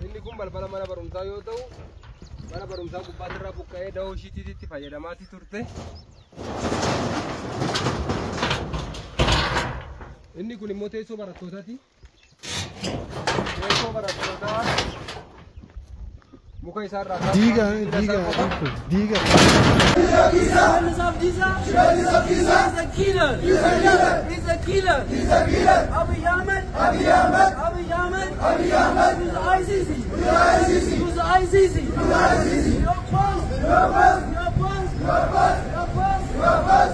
Inni kun balbala mana barumsaa yoo ta'u, mana barumsaa gubbaatti irraa buqqa'ee da'oo ishiitti fayyadamaatti turte. Inni kun immoo teessoo barattootaati. Teessoo barattootaa muka isaarraa diiga. He's a killer. Abiy Ahmed. Who's ICC? Your boss.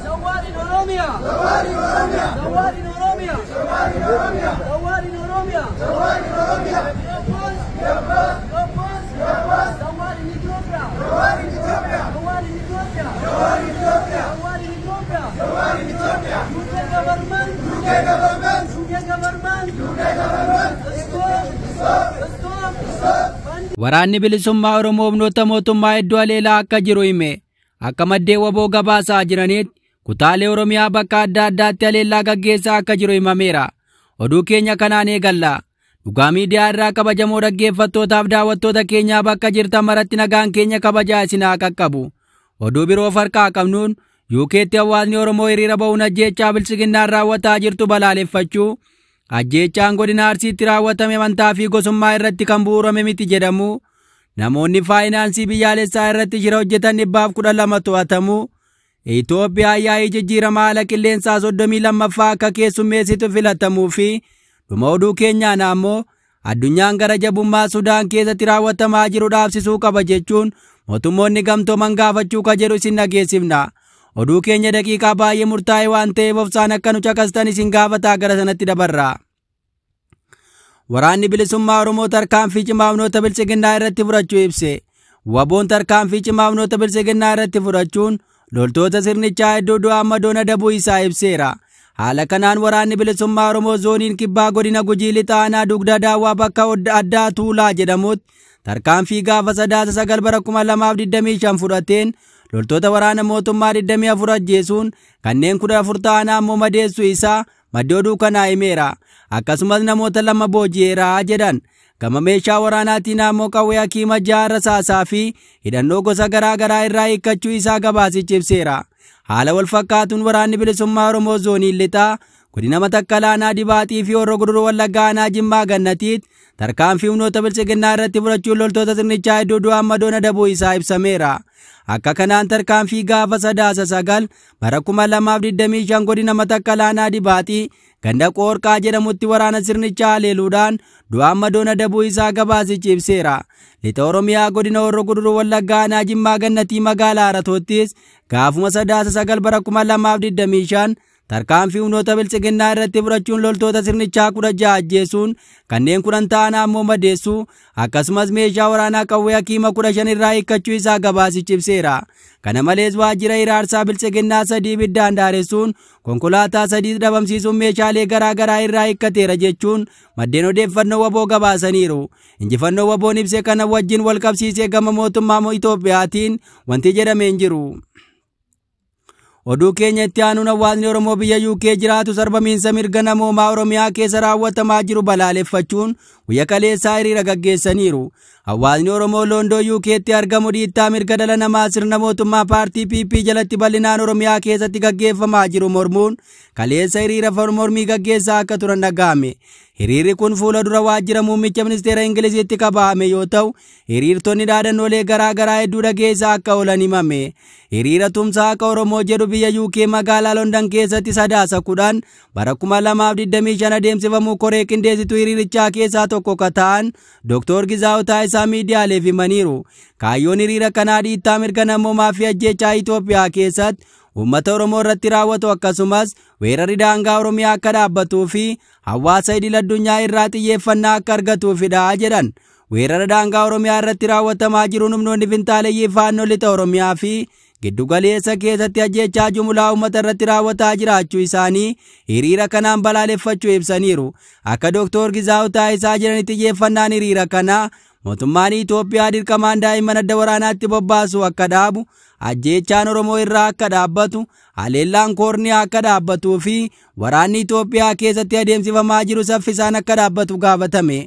Zawad in Oromia. Your boss. Zawad in Ethiopia. Waraanni bilisummaa Oromoo humnoota mootummaa hedduu aleelaa akka jiru hime. Akka maddeen waboo gabaasaa jiranitti kutaalee Oromiyaa bakka adda addaatti aleellaa gaggeessaa akka jiru himameera. Oduu keenya kanaan eegalla. Dhugaa miidiyaa irraa kabajamoo dhaggeeffattootaaf daawwattoota keenyaa bakka jirtan maratti nagaan keenya kabajaa isinaa qaqqabu. Oduu biroo farqaa qabnuun UK'tti hawaasni Oromoo hiriira ba'uun ajjeechaa bilchiginnaan raawwataa jirtu balaaleffachuu, ajjeechaan godina Arsiitti raawwatame amantaa fi gosummaa irratti kan bu'uurame miti jedhamu, namoonni faayinaansii biyyaalessaa irratti shira hojjetan 12 to'atamu, Itoophiyaa yaa'ii jijjiirama haala qilleensaa 32ffaa akka keessummeessitu filatamuu fi dhuma oduu keenyaan ammoo addunyaan gara jabummaa Sudaan keessatti raawwatamaa jiru dhaabsisuu qaba jechuun mootummoonni gamtooman gaafachuu ka jedhu isin dhageessifna. Oduu keenya daqiiqaa baay'ee murtaa'e waan ta'eef obsaan akka nu caqastan isin gaafataa gara sanatti dabarra. Waraanni bilisummaa Oromoo tarkaanfii cimaa humnoota bilchiginnaa irratti fudhachuu ibse. Waboon tarkaanfii cimaa humnoota bilchiginnaa irratti fudhachuun loltoota sirnichaa hedduu du'aa madoona dabuu isaa ibseera. Haala kanaan waraanni bilisummaa Oromoo zooniin kibbaa godina Gujii lixaa aanaa dugda daawwaa bakka addaa Tuulaa jedhamutti tarkaanfii gaafa 9/2025 fudhateen loltoota waraana mootummaa 24 ajjeesuun kanneen 14 ta'an ammoo madeessuu isaa maddoo oduu kanaa himeera. Akkasumas namoota 2 booji'eera jedhan. Gama meeshaa waraanaatiin ammoo qawwee hakiima 6 rasaasaa fi hidhannoo gosa garaa garaa irraa hiikkachuu isaa gabaasichi ibseera. Haala wal fakkaatuun waraanni bilisummaa Oromoo zooniin lixaa godina Matakkal aanaa Dibaaxii fi Horroo Guduruu Wallaggaa aanaa Jimmaa Gannatiitti tarkaanfii humnoota bilchiginnaa irratti fudhachuun loltoota sirnichaa hedduu du'aa madoona dabuu isaa ibsameera. Akka kanaan tarkaanfii gaafa 9/2025 godina Matakkal aanaa Dibaaxii ganda Qoorqaa jedhamutti waraana sirnichaa haleeluudhaan du'aa madoona dabuu isaa gabaasichi ibseera. Lixa Oromiyaa godina Horroo Guduruu Wallaggaa aanaa Jimmaa Gannatii magaalaa Haratoottis gaafuma 9/2025 tarkaanfii humnoota bilchiginnaa irratti fudhachuun loltoota sirnichaa 16 ajjeesuun kanneen 10 ta'an ammoo madeessuu akkasumas meeshaa waraanaa qawwee hakiima 15 irraa hiikkachuu isaa gabaasichi ibseera. Kana malees waajjira iraarsaa bilchiginnaa 3 ibiddaan daaressuun konkolaataa 3 dhabamsiisuun meeshaalee garaa garaa irraa hiikkateera jechuun maddeen odeeffannoo waboo gabaasaniiru. Injifannoo waboon ibse kana wajjin wal qabsiisee gama mootummaa Itoophiyaatiin wanti jedhamee hin jiru. Oduu keenya itti aanuun hawaasni Oromoo biyya UK jiraatu sarbamiinsa mirga namoomaa Oromiyaa keessa raawwatamaa jiru balaaleffachuun guyyaa kaleessaa hiriira gaggeessaniiru. Hawaasni Oromoo Loondoo UK'tti argamu dhiittaa mirga dhala namaa sirna mootummaa paartii PP jalatti bal'inaan Oromiyaa keessatti gaggeeffamaa jiru mormuun kaleessa hiriira mormii gaggeessaa akka turan dhaga'ame. Hiriirri kun fuula dura waajjira muummicha ministeera Ingiliziitti qabame yoo ta'u, hiriirtonni dhaadannoolee garaa garaa hedduu dhageessaa akka oolan himame. Hiriira tumsaa akka Oromoo jedhu biyya UK magaalaa London keessatti 9/2025 adeemsifamuu koree qindeessituu hiriirichaa keessaa tokko ka ta'an Dr. Gizaa'oo Taayisaa miidiyaaleef himaniiru. Kaayyoon hiriira kanaa dhiittaa mirga namoomaa fi ajjeechaa Itoophiyaa keessatti uummata Oromoo irratti raawwatu akkasumas weerarri daangaa Oromiyaa akka dhaabbatuu fi hawaasa idil addunyaa irraa xiyyeeffannaa akka argatuufidha jedhan. Weerara daangaa Oromiyaa irratti raawwatamaa jiruun humnoonni finxaaleeyyii faannoo lixa Oromiyaa fi giddugaleessa keessatti ajjeechaa jumlaa uummata irratti raawwataa jiraachuu isaanii hiriira kanaan balaaleffachuu ibsaniiru. Akka Dr. Gizaa'oo Taayisaa jedhanitti xiyyeeffannaan hiriira kanaa mootummaan Itoophiyaa dirqamaan daa'imman adda waraanaatti bobbaasu akka dhaabu, ajjeechaan Oromoo irraa akka dhaabbatu, haleellaan koorniyaa akka dhaabbatuu fi waraanni Itoophiyaa keessatti adeemsifamaa jiru saffisaan akka dhaabbatu gaafatame.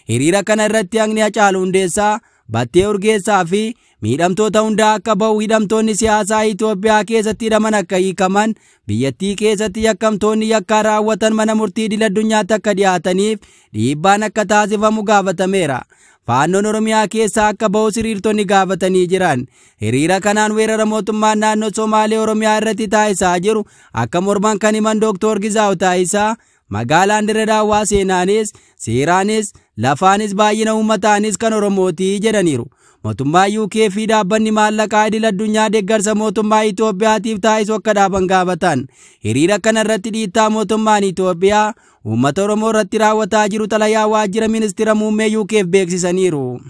Hiriira kana irratti haqni Hacaaluu Hundeessaa, Battee Urgeessaa fi miidhamtoota hundaa akka ba'u, hidhamtoonni siyaasaa Itoophiyaa keessatti hidhaman akka hiikaman, biyyattii keessatti yakkamtoonni yakkaa raawwatan mana murtii idil-addunyaatti akka dhiyaataniif dhiibbaan akka taasifamu gaafatameera. Faannoon Oromiyaa keessaa akka ba'u hiriirtonni gaafatanii jiran. Hiriira kanaan weerara mootummaan naannoo Somaalee Oromiyaa irratti taasisaa jiru akka morman kan himan Dr. Gizaa'u Taayisaa, magaalaan Dirree Daawwaa seenaanis, seeraanis, lafaanis, baay'ina uummataanis kan Oromooti jedhaniiru. Mootummaa UK fi dhaabbanni maallaqaa idil-addunyaa deeggarsa mootummaa Itoophiyaatiif taasisu akka dhaaban gaafatan. Hiriira kana irratti dhiittaa mootummaan Itoophiyaa uummata Oromoo irratti raawwataa jiru xalayaa waajjira ministeera muummee UK'f beeksisaniiru.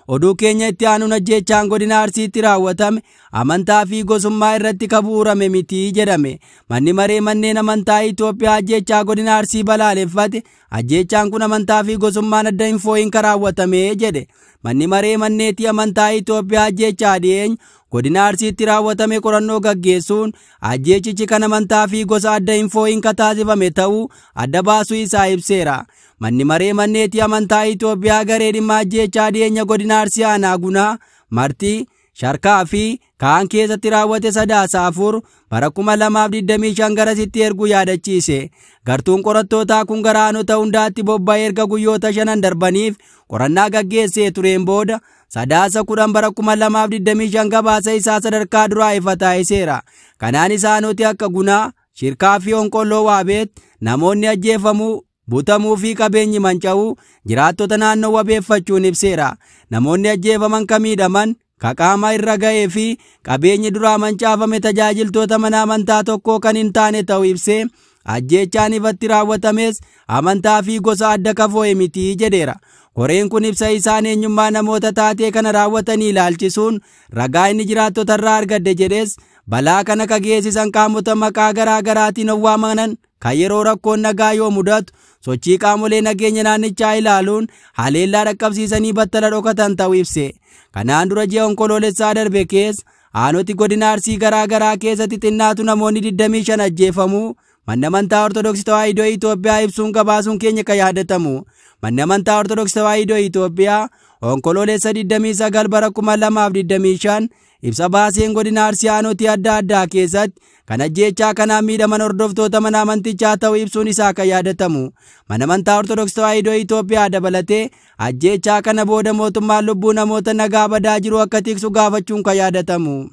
Oduu keenya itti aanuun ajjeechaan godina Arsiitti raawwatame amantaa fi gosummaa irratti kabuurame miti jedhame. Manni maree manneen amantaa Itoophiyaa ajjeechaa godina Arsii balaaleffate. Ajjeechaan kun amantaa fi gosummaan adda hin fooyin raawwatame jedhe. Manni maree manneetii amantaa Itoophiyaa ajjeechaa dhiyeenya godina Arsiitti raawwatame qorannoo gaggeessuun ajjeechichi kan amantaa fi gosa adda hin fooyin taasifame ta'uu adda baasuu isaa ibseera. Manni maree manneetii amantaa Itoophiyaa garee dhimma ajjeechaa dhiyeenya godina Arsii aanaa Gunaa, Martii, Sharkaa fi kaan keessatti raawwate Sadaasa 4 bara 2025 garasitti erguu yaadachiise. Gartuun qorattootaa kun gara aanota hundaatti bobba'ee erga guyyoota 5 darbaniif qorannaa gaggeessee tureen booda Sadaasa 10 bara 2025 gabaasa isaa sadarkaa duraa ifa taasiseera. Kanaanis aanoti akka Gunaa, Shirkaa fi Onqolloo Waabeet namoonni ajjeefamuu, butamuu fi qabeenyi manca'uu jiraattota naannoo wabeeffachuun ibseera. Namoonni ajjeefaman kan miidhaman, qaama irra ga'ee fi qabeenyi duraa mancaafame tajaajiltoota mana amantaa tokkoo kan hin taane ta'uu ibsee ajjeechaan ifatti raawwatames amantaa fi gosa adda kafoo'e miti jedheera. Koreen kun ibsa isaan eenyummaa namoota taatee kana raawwatanii ilaalchisuun ragaa inni jiraattota irraa argadde jedhes balaa kana kageessisan qaamota maqaa garaa garaatiin waamaman kan yeroo rakkoon nagaa yoo mudatu sochii qaamolee nageenya naannichaa ilaaluun haleellaa dhaqqabsiisanii battala dhokatan ta'uu ibse. Kanaan dura ji'a onkoloolessaa darbe keessa aanoti godina Arsii garaa garaa keessatti xinnaatu namoonni 25 ajjeefamuu manni amantaa Ortodoksii Tawaahidoo Itoophiyaa ibsuun gabaasuun keenya kan yaadatamu. Manni amantaa Ortodoksii Tawaahidoo Itoophiyaa onkoloolessa 29 bara 2025 ibsa baaseen godina Arsii aanoti adda addaa keessatti kan ajjeechaa kanaan miidhaman hordoftoota mana amantichaa ta'uu ibsuun isaa kan yaadatamu. Mana amantaa Ortodoksii Tawaahidoo Itoophiyaa dabalatee ajjeechaa kana booda mootummaan lubbuu namoota nagaa badaa jiru akka tiksu gaafachuun kan yaadatamu.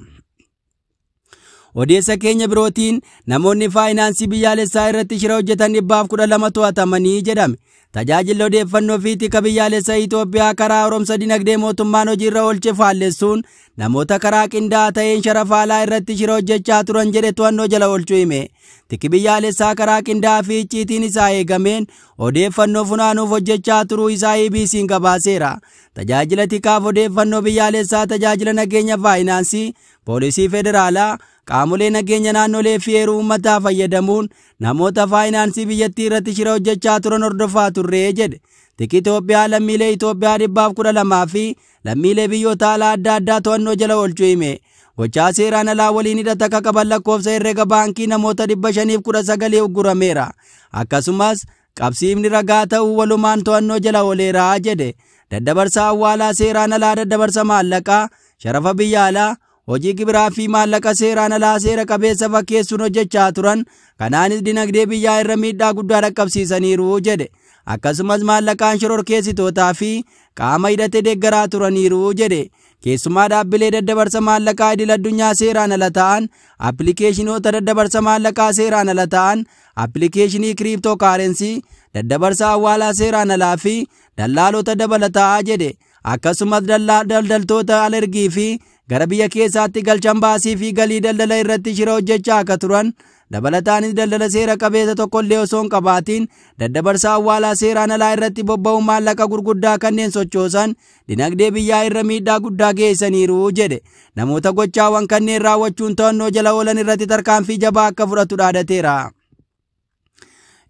Odeessa keenya birootiin namoonni faayinaansii biyyaalessaa irratti shira hojjetan 112 to'atamanii jedhame. Tajaajilli odeeffannoo fi tika biyyaalessaa Itoophiyaa karaa haaromsa dinagdee mootummaan hojiirra oolche faallessuun namoota karaa qindaa'aa ta'een sharafa alaa irratti shira hojjechaa turan jedhe to'annoo jala oolchuu hime. Tiki biyyaalessaa karaa qindaa'aa fi icciitiin isaa eegameen odeeffannoo funaanuuf hojjechaa turuu isaa ABC'n gabaaseera. Tajaajila tikaaf odeeffannoo biyyaalessaa, tajaajila nageenya faayinaansii, poolisii federaalaa, qaamolee nageenya naannolee fi heeruu uummataa fayyadamuun namoota faayinaansii biyyattii irratti shira hojjechaa turan hordofaa turree jedhe. Tiki Itoophiyaa lammiilee Itoophiyaa 112 fi lammiilee biyyoota alaa adda addaa to'annoo jala oolchuu hime. Gochaa seeraan alaa waliin hidhata akka qaban lakkoofsa herrega baankii namoota 519 uggurameera. Akkasumas qabsiifni ragaa ta'uu walumaan to'annoo jala ooleera jedhe. Daddabarsa awwaalaa seeraan alaa, daddabarsa maallaqaa, sharafa biyya alaa, hojii gibiraa fi maallaqa seeraan alaa seera qabeessa fakkeessuun hojjechaa turan. Kanaanis dinagdee biyyaa irra miidhaa guddaa dhaqqabsiisaniiru jedhe. Akkasumas maallaqaan shororkeessitootaa fi qaama hidhate deeggaraa turaniiru jedhe. Keessumaa dhaabbilee daddabarsa maallaqaa idil-addunyaa seeraan ala ta'an, appilikeeshinoota daddabarsa maallaqaa seeraan ala ta'an, appilikeeshinii kiriiptookaarensii, daddabarsa awwaalaa seeraan alaa fi dallaalota dabalataa jedhe. Akkasumas daldaltoota alergii fi gara biyya keessaatti galchan baasii fi galii daldala irratti shira hojjechaa akka turan. Dabalataanis daldala seera qabeessa tokkollee osoo hin qabaatiin daddabarsa awwaalaa seeraan alaa irratti bobba'uun maallaqa gurguddaa kanneen sochoosan dinagdee biyyaa irra miidhaa guddaa geessaniiru jedhe. Namoota gochaawwan kanneen raawwachuun to'annoo jala oolan irratti tarkaanfii jabaa akka fudhatu dhaadateera.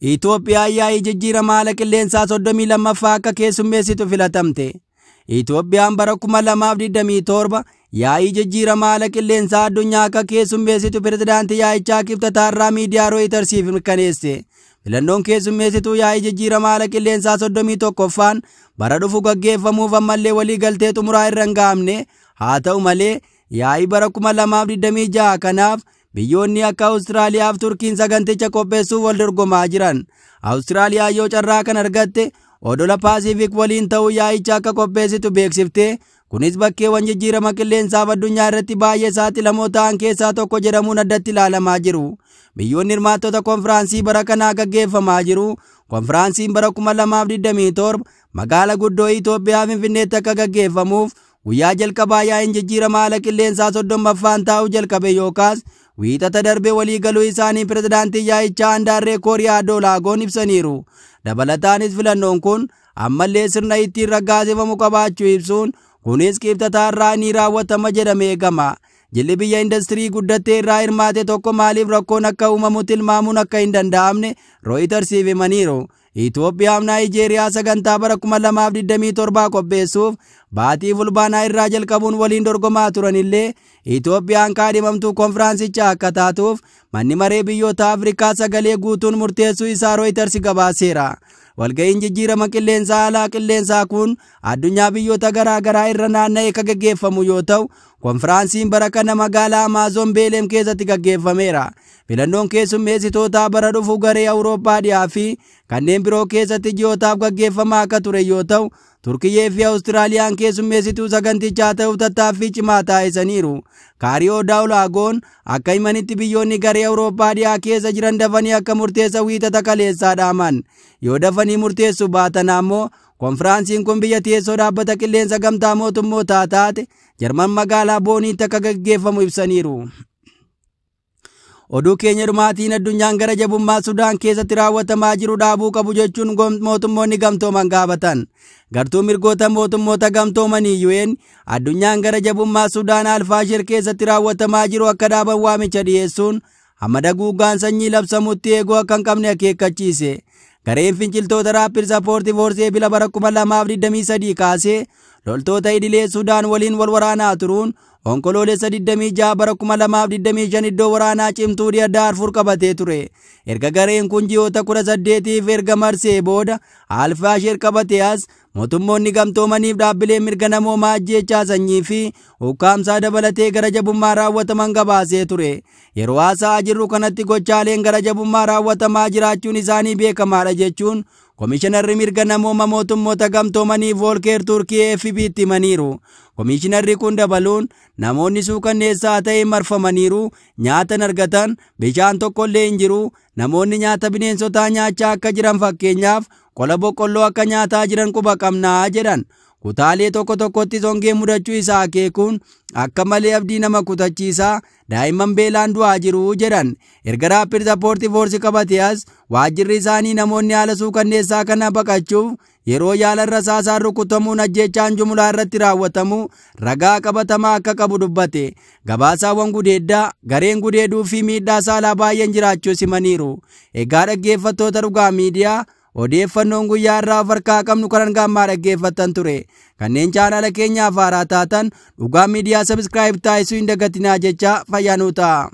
Itoophiyaan yaa'ii jijjiirama haala qilleensaa 32ffaa akka keessummeessitu filatamte. Itoophiyaan bara 2027 yaa'ii jijjiirama haala qilleensaa addunyaa akka keessummeessitu pirezidaantii yaa'ichaa kibxataa irraa miidiyaa Rooyitersiif mirkaneesse. Filannoon keessummeessituu yaa'ii jijjiirama haala qilleensaa 31ffaan bara dhufu gaggeeffamuuf ammallee walii galtee xumuraa irra hin gahamne. Haa ta'u malee yaa'ii bara 2026 kanaaf biyyoonni akka Awustiraaliyaa fi Turkiin saganticha qopheessuuf wal dorgomaa jiran. Awustiraaliyaa yoo carraa kan argatte odola Paasifiik waliin ta'uu yaa'icha akka qopheessitu beeksifte. Kunis bakkeewwan jijjiirama qilleensaaf addunyaa irratti baay'ee saaxilamoo ta'an keessaa tokko jedhamuun addatti ilaalamaa jiru. Biyyoonni hirmaattota konfiraansii bara kanaa gaggeeffamaa jiru. Konfiraansiin bara 2027 magaala guddoo Itoophiyaa Finfinneetti akka gaggeeffamuuf guyyaa jalqabaa yaa'iin jijjiirama haala qilleensaa 30ffaan taa'uu jalqabe yookaas wiixata darbe walii galuu isaanii pirezidaantii yaa'ichaa Andaarree Kooriyaa Doolaagoon ibsaniiru. Dabalataanis filannoon kun ammallee sirna ittiin raggaasifamu qabaachuu ibsuun kunis kibxataa irraa ni raawwatama jedhamee eegama. Jilli biyya industirii guddattee irraa hirmaate tokko maaliif rakkoon akka uumamu tilmaamuun akka hin danda'amne Rooyitersiif himaniiru. Itoophiyaa fi Naayijeeriyaa sagantaa bara 2027 qopheessuuf baatii fulbaanaa irraa jalqabuun waliin dorgomaa turanillee Itoophiyaan kaadhimamtuu konfiraansichaa akka taatuuf manni maree biyyoota Afrikaa sagalee guutuun murteessuu isaa Rooyitersi gabaaseera. Walga'iin jijjiirama qilleensaa haala qilleensaa kun addunyaa biyyoota garaa garaa irra naanna'ee kan gaggeeffamu yoo ta'u, konfiraansiin bara kana magaalaa Amaazoon Beelem keessatti gaggeeffameera. Filannoon keessummeessitoota bara dhufu garee Awurooppaa dhiyaa fi kanneen biroo keessatti ji'ootaaf gaggeeffamaa akka ture yoo ta'u, Turkiyyee fi Awustiraaliyaan keessummeessituu sagantichaa ta'uuf tattaaffii cimaa taasisaniiru. Kaariyoo Daawulaagoon akka himanitti biyyoonni garee Awurooppaa dhiyaa keessa jiran dafanii akka murteessa wiixata kaleessaa dhaaman. Yoo dafanii murteessuu baatan ammoo konfiraansiin kun biyya teessoo dhaabbata qilleensa gamtaa mootummootaa taate Jarman magaalaa Booniitti akka gaggeeffamu ibsaniiru. Oduu keenya dhumaatiin addunyaan gara jabummaa Sudaan keessatti raawwatamaa jiru dhaabuu qabu jechuun mootummoonni gamtooman gaafatan. Gartuu mirgoota mootummoota gamtoomanii UN addunyaan gara jabummaa Sudaan Alfaashir keessatti raawwatamaa jiru akka dhaaban waamicha dhiyeessuun hamma guugaan sanyii labsamutti eeguu akka hin qabne akeekkachiise. Gareen finciltoota Raapid Sappoortii Foorsii bila bara 2023 kaasee loltoota idilee Sudaan waliin wal waraanaa turuun onkoloolessa 26 bara 2025 iddoo waraanaa cimtuu Daarfur qabatee ture. Erga gareen kun ji'oota 18f erga marsee booda Alfaashir qabatee as mootummoonni gamtoomaniif dhaabbileen mirga namoomaa ajjeechaa sanyii fi ukkaamsaa dabalatee gara jabummaa raawwataman gabaasee ture. Yeroo haasa'aa jirru kanatti gochaaleen gara jabummaa raawwatamaa jiraachuun isaanii beekamaadha jechuun Komishinarri mirga namooma mootummoota gamtoomanii Volker Turkii FB'tti himaniiru. Komishinarri kun dabaluun namoonni suukanneessaa ta'e marfamaniiru, nyaata argatan, bishaan tokkollee hin jiru, namoonni nyaata bineensotaa nyaachaa akka jiran fakkeenyaaf qola boqqolloo akka nyaataa jiran quba qabnaa jedhan. Kutaalee tokko tokkotti hongee mudachuu isaa akeekuun akka malee abdii nama kutachiisaa daa'imman beelaan du'aa jiru jedhan. Erga Raapid Sappoortii Foorsii qabatee as waajjirri isaanii namoonni haala suukanneessaa kana baqachuuf yeroo yaala rasaasaan rukutamuun ajjeechaan jumlaa irratti raawwatamu ragaa qabatamaa akka qabu dubbate. Gabaasaawwan gudeeddaa gareen gudeeduu fi miidhaa saalaa baay'een jiraachuu himaniiru. Egaa dhaggeeffattoota dhugaa miidiyaa odeeffannoon guyyaa irraa of harkaa qabnu kan gammaa dhaggeeffattan ture. Kanneen chaanala keenyaaf haaraa taatan dhugaa miidiyaa sabiskiraayib taasisuu hin dagatinaa jecha fayyaanuu ta'a.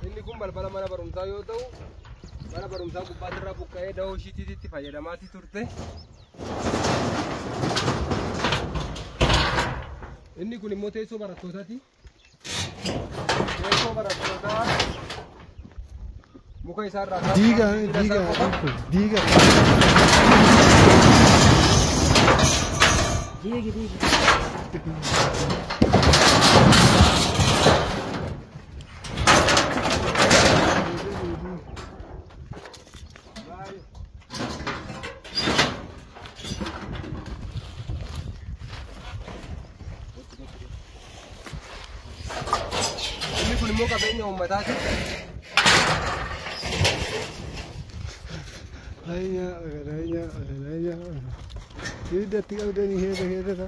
Inni kun balbala mana barumsaa yoo ta'u, mana barumsaa gubbaarra buqqa'ee da'oo ishiitti fayyadamaatti turte. Inni kun immoo teessoo barattootaati. Teessoo barattootaa muka isaarraa diiga. Inni kun immoo qabeenya uummataati. Ayya. Ini dah tinggal dari here.